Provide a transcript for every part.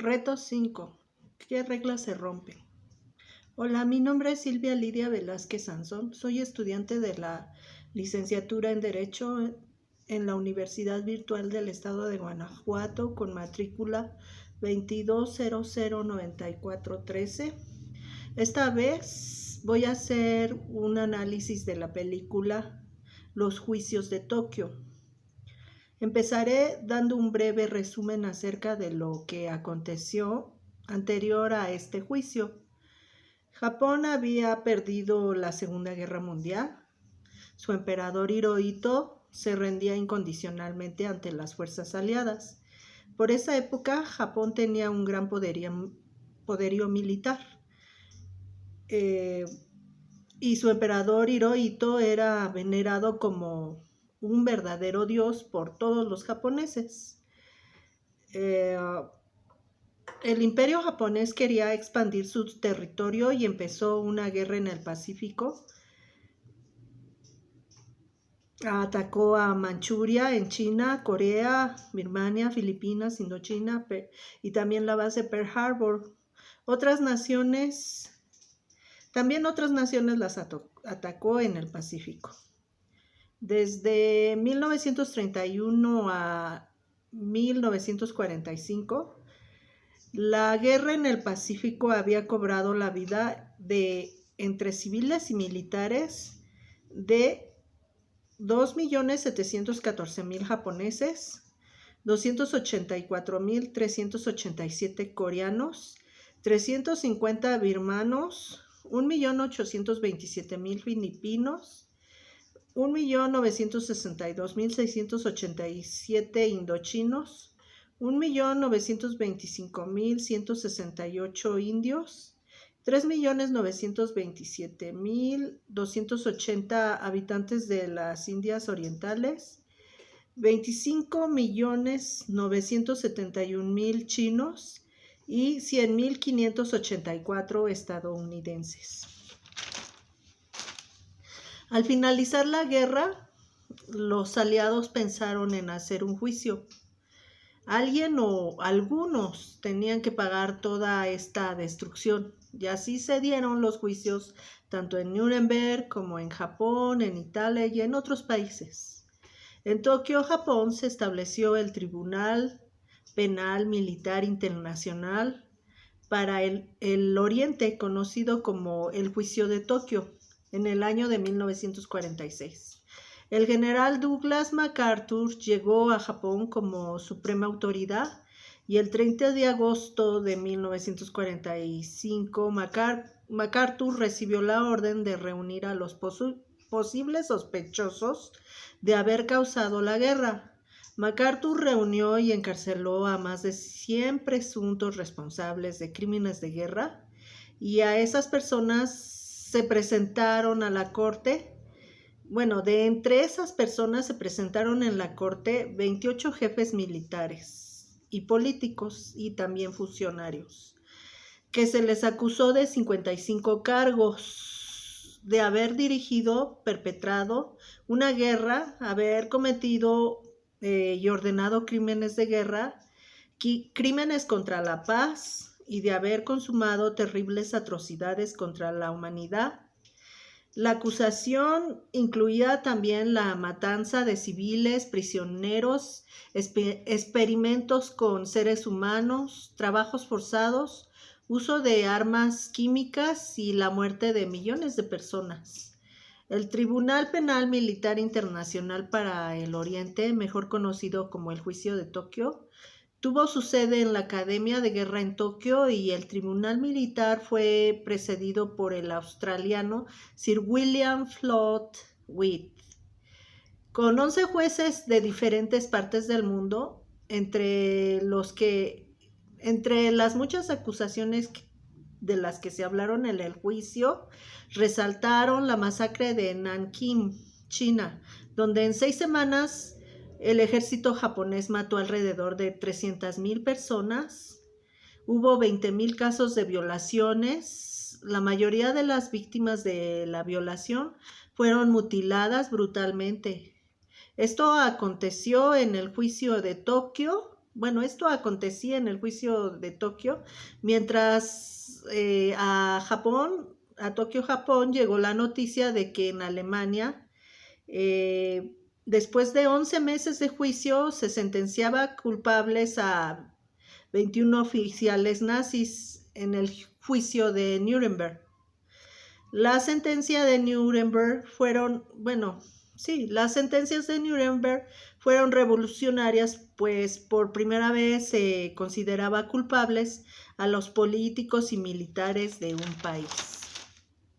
Reto 5. ¿Qué reglas se rompen? Hola, mi nombre es Silvia Lidia Velázquez Sansón. Soy estudiante de la licenciatura en Derecho en la Universidad Virtual del Estado de Guanajuato con matrícula 22009413. Esta vez voy a hacer un análisis de la película Los Juicios de Tokio. Empezaré dando un breve resumen acerca de lo que aconteció anterior a este juicio. Japón había perdido la Segunda Guerra Mundial. Su emperador Hirohito se rendía incondicionalmente ante las fuerzas aliadas. Por esa época, Japón tenía un gran poderío militar. Y su emperador Hirohito era venerado como un verdadero dios por todos los japoneses. El imperio japonés quería expandir su territorio y empezó una guerra en el Pacífico. Atacó a Manchuria en China, Corea, Birmania, Filipinas, Indochina y también la base Pearl Harbor. Otras naciones las atacó en el Pacífico. Desde 1931 a 1945, la guerra en el Pacífico había cobrado la vida de entre civiles y militares de 2.714.000 japoneses, 284.387 coreanos, 350 birmanos, 1.827.000 filipinos, 1.962.687 indochinos, 1.925.168 indios, 3.927.280 habitantes de las Indias Orientales, 25.971.000 chinos y 100.584 estadounidenses. Al finalizar la guerra, los aliados pensaron en hacer un juicio. Alguien o algunos tenían que pagar toda esta destrucción, y así se dieron los juicios tanto en Nuremberg como en Japón, en Italia y en otros países. En Tokio, Japón, se estableció el Tribunal Penal Militar Internacional para el Oriente, conocido como el Juicio de Tokio, en el año de 1946. El general Douglas MacArthur llegó a Japón como suprema autoridad y el 30 de agosto de 1945 MacArthur recibió la orden de reunir a los posibles sospechosos de haber causado la guerra. MacArthur reunió y encarceló a más de 100 presuntos responsables de crímenes de guerra, y a esas personas se presentaron a la corte. De entre esas personas se presentaron en la corte 28 jefes militares y políticos y también funcionarios, que se les acusó de 55 cargos: de haber dirigido, perpetrado una guerra, haber cometido y ordenado crímenes de guerra, crímenes contra la paz y de haber consumado terribles atrocidades contra la humanidad. La acusación incluía también la matanza de civiles, prisioneros, experimentos con seres humanos, trabajos forzados, uso de armas químicas y la muerte de millones de personas. El Tribunal Penal Militar Internacional para el Oriente, mejor conocido como el Juicio de Tokio, tuvo su sede en la Academia de Guerra en Tokio, y el tribunal militar fue precedido por el australiano Sir William Flood Witt, con 11 jueces de diferentes partes del mundo. Entre las muchas acusaciones de las que se hablaron en el juicio, resaltaron la masacre de Nankín, China, donde en 6 semanas el ejército japonés mató alrededor de 300.000 personas. Hubo 20.000 casos de violaciones. La mayoría de las víctimas de la violación fueron mutiladas brutalmente. Esto aconteció en el Juicio de Tokio Bueno, esto acontecía en el juicio de Tokio, mientras a Tokio, Japón, llegó la noticia de que en Alemania, después de 11 meses de juicio, se sentenciaba culpables a 21 oficiales nazis en el juicio de Nuremberg. Las sentencias de Nuremberg las sentencias de Nuremberg fueron revolucionarias, pues por primera vez se consideraba culpables a los políticos y militares de un país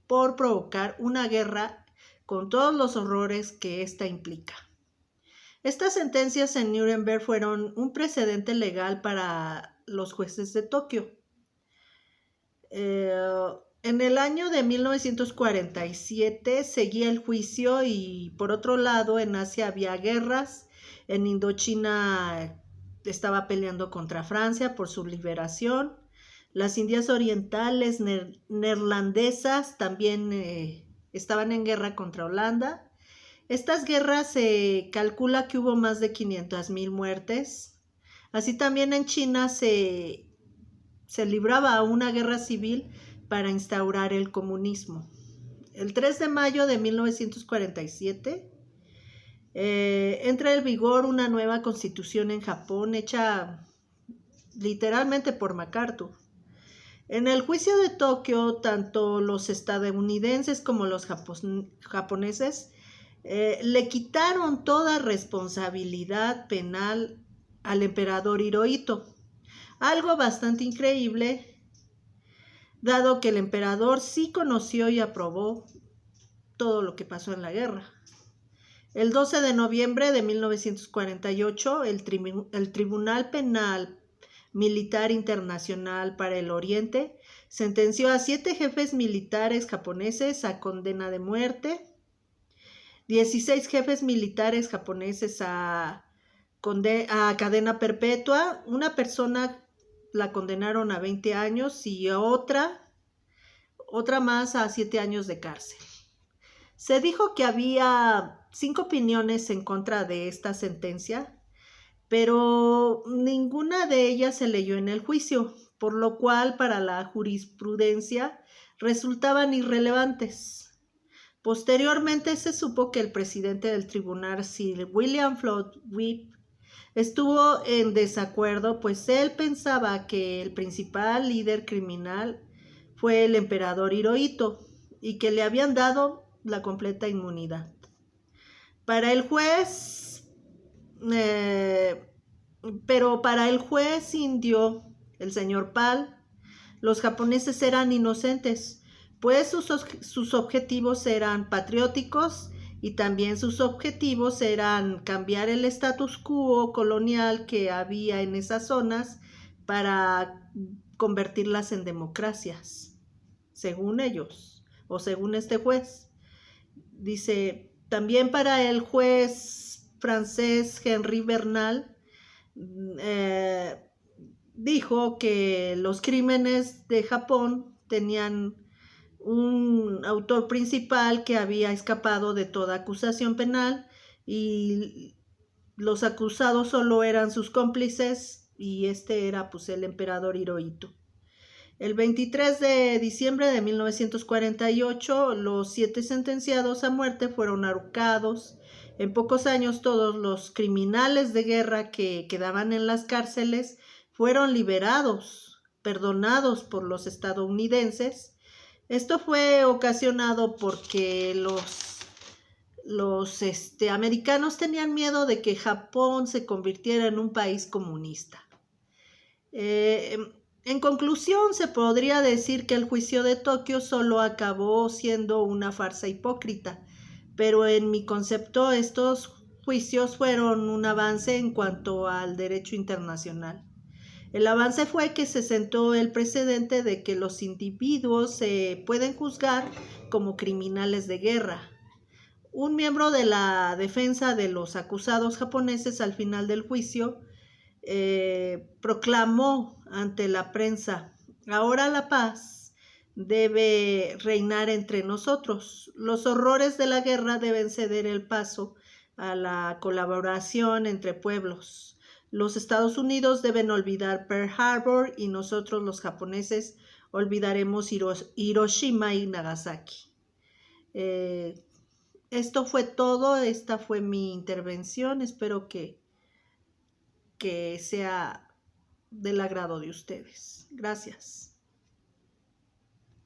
por provocar una guerra con todos los horrores que ésta implica. Estas sentencias en Nuremberg fueron un precedente legal para los jueces de Tokio. En el año de 1947 seguía el juicio y por otro lado en Asia había guerras. En Indochina estaba peleando contra Francia por su liberación. Las Indias Orientales neerlandesas también estaban en guerra contra Holanda. Estas guerras se calcula que hubo más de 500,000 muertes. Así también en China se libraba una guerra civil para instaurar el comunismo. El 3 de mayo de 1947 entra en vigor una nueva constitución en Japón hecha literalmente por MacArthur. En el juicio de Tokio, tanto los estadounidenses como los japoneses le quitaron toda responsabilidad penal al emperador Hirohito. Algo bastante increíble, dado que el emperador sí conoció y aprobó todo lo que pasó en la guerra. El 12 de noviembre de 1948, el Tribunal Penal Militar Internacional para el Oriente sentenció a 7 jefes militares japoneses a condena de muerte, 16 jefes militares japoneses a cadena perpetua, una persona la condenaron a 20 años y otra más a 7 años de cárcel. Se dijo que había 5 opiniones en contra de esta sentencia, pero ninguna de ellas se leyó en el juicio, por lo cual para la jurisprudencia resultaban irrelevantes. Posteriormente se supo que el presidente del tribunal, Sir William Floyd Webb, estuvo en desacuerdo, pues él pensaba que el principal líder criminal fue el emperador Hirohito y que le habían dado la completa inmunidad. Para el juez indio, el señor Pal, los japoneses eran inocentes, pues sus objetivos eran patrióticos y también sus objetivos eran cambiar el status quo colonial que había en esas zonas para convertirlas en democracias, según ellos, o según este juez. Dice, también para el juez francés Henri Bernal, dijo que los crímenes de Japón tenían un autor principal que había escapado de toda acusación penal y los acusados solo eran sus cómplices y este era pues el emperador Hirohito. El 23 de diciembre de 1948, los 7 sentenciados a muerte fueron ahorcados. En pocos años, todos los criminales de guerra que quedaban en las cárceles fueron liberados, perdonados por los estadounidenses. Esto fue ocasionado porque los americanos tenían miedo de que Japón se convirtiera en un país comunista. En conclusión, se podría decir que el juicio de Tokio solo acabó siendo una farsa hipócrita, pero en mi concepto estos juicios fueron un avance en cuanto al derecho internacional. El avance fue que se sentó el precedente de que los individuos se pueden juzgar como criminales de guerra. Un miembro de la defensa de los acusados japoneses al final del juicio proclamó ante la prensa: ahora la paz debe reinar entre nosotros. Los horrores de la guerra deben ceder el paso a la colaboración entre pueblos. Los Estados Unidos deben olvidar Pearl Harbor y nosotros los japoneses olvidaremos Hiroshima y Nagasaki. Esto fue todo, esta fue mi intervención, espero que sea del agrado de ustedes. Gracias.